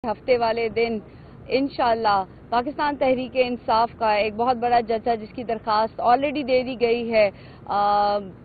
ہفتے والے دن انشاءاللہ پاکستان تحریک انصاف کا ایک بہت بڑا جلسہ جس کی درخواست آلریڈی دے دی گئی ہے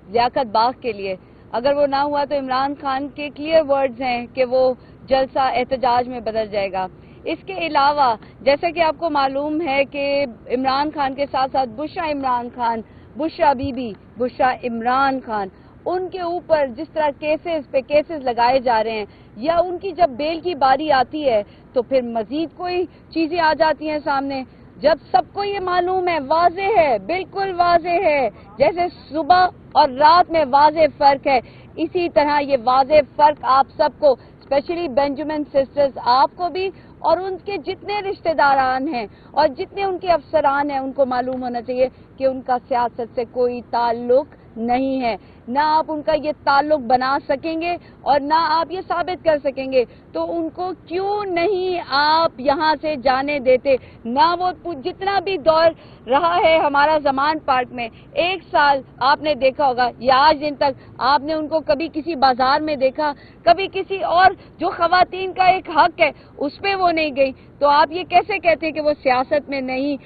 لیاقت باغ کے لیے، اگر وہ نہ ہوا تو عمران خان کے کلیئر ورڈز ہیں کہ وہ جلسہ احتجاج میں بدل جائے گا۔ اس کے علاوہ جیسا کہ آپ کو معلوم ہے کہ عمران خان کے ساتھ ساتھ بشرا عمران خان، بشرا بی بی، بشرا عمران خان، ان کے اوپر جس طرح کیسز پہ کیسز لگائے جا رہے ہیں، یا ان کی جب بیل کی باری آتی ہے تو پھر مزید کوئی چیزیں آ جاتی ہیں سامنے، جب سب کو یہ معلوم ہے، واضح ہے، بالکل واضح ہے، جیسے صبح اور رات میں واضح فرق ہے، اسی طرح یہ واضح فرق آپ سب کو، اسپیشلی بینجامن سسٹرز، آپ کو بھی اور ان کے جتنے رشتہ داران ہیں اور جتنے ان کے افسران ہیں ان کو معلوم ہونا چاہیے کہ ان کا سیاست سے کوئی تعلق نہیں ہے، نہ آپ ان کا یہ تعلق بنا سکیں گے اور نہ آپ یہ ثابت کر سکیں گے، تو ان کو کیوں نہیں آپ یہاں سے جانے دیتے؟ نہ وہ جتنا بھی دور رہا ہے ہمارا زمان پارک میں، 1 سال آپ نے دیکھا ہوگا یا آج دن تک آپ نے ان کو کبھی کسی بازار میں دیکھا، کبھی کسی اور جو خواتین کا ایک حق ہے اس پہ وہ نہیں گئی، تو آپ یہ کیسے کہتے ہیں کہ وہ سیاست میں نہیں؟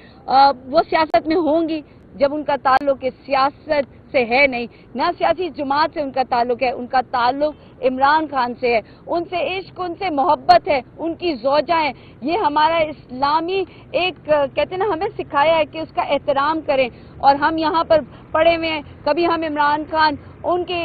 وہ سیاست میں ہوں گی جب ان کا تعلق اس سیاست سے ہے نہیں، نہ سیاسی جماعت سے ان کا تعلق ہے، ان کا تعلق عمران خان سے ہے، ان سے عشق، ان سے محبت ہے، ان کی زوجہ ہیں۔ یہ ہمارا اسلامی ایک کہتے ہیں نا، ہمیں سکھایا ہے کہ اس کا احترام کریں، اور ہم یہاں پر پڑے ہوئے ہیں، کبھی ہم عمران خان ان کے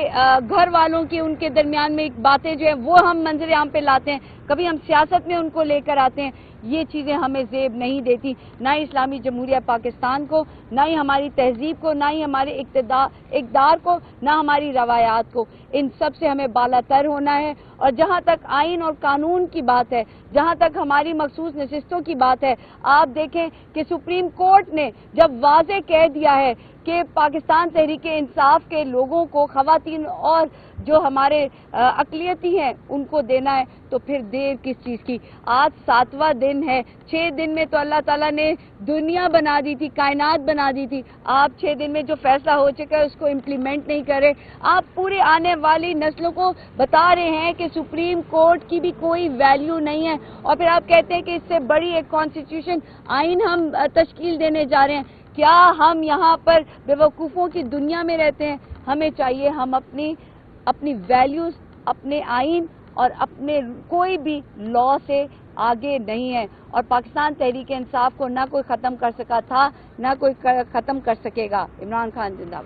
گھر والوں کی ان کے درمیان میں ایک باتیں جو ہیں وہ ہم منظر عام پہ لاتے ہیں، کبھی ہم سیاست میں ان کو لے کر آتے ہیں۔ یہ چیزیں ہمیں زیب نہیں دیتی، نہ اسلامی جمہوریہ پاکستان کو، نہ ہی ہماری تہذیب کو، نہ ہی ہمارے اقدار کو، نہ ہماری روایات کو۔ ان سب سے ہمیں بالا تر ہونا ہے، اور جہاں تک آئین اور قانون کی بات ہے، جہاں تک ہماری مخصوص نشستوں کی بات ہے، آپ دیکھیں کہ سپریم کورٹ نے جب واضح کہہ دیا ہے کہ پاکستان تحریک انصاف کے لوگوں کو، خواتین اور جو ہمارے اقلیتی ہیں ان کو دینا ہے، تو پھر دیر کس چیز کی؟ آج 7واں دن ہے، 6 دن میں تو اللہ تعالیٰ نے دنیا بنا دی تھی، کائنات بنا دی تھی، آپ 6 دن میں جو فیصلہ ہو چکا ہے اس کو امپلیمنٹ نہیں کرے۔ آپ پورے آنے والی نسلوں کو بتا رہے ہیں کہ سپریم کورٹ کی بھی کوئی ویلیو نہیں ہے، اور پھر آپ کہتے ہیں کہ اس سے بڑی ایک کانسٹیٹیوشن آئین ہم تشکیل دینے جا رہے ہیں۔ کیا ہم یہاں پر بے وقوفوں کی دنیا میں رہتے ہیں؟ ہمیں چاہیے ہم اپنی ویلیوز، اپنے آئین اور اپنے کوئی بھی لا سے آگے نہیں ہے، اور پاکستان تحریک انصاف کو نہ کوئی ختم کر سکا تھا، نہ کوئی ختم کر سکے گا۔ عمران خان زندہ باد۔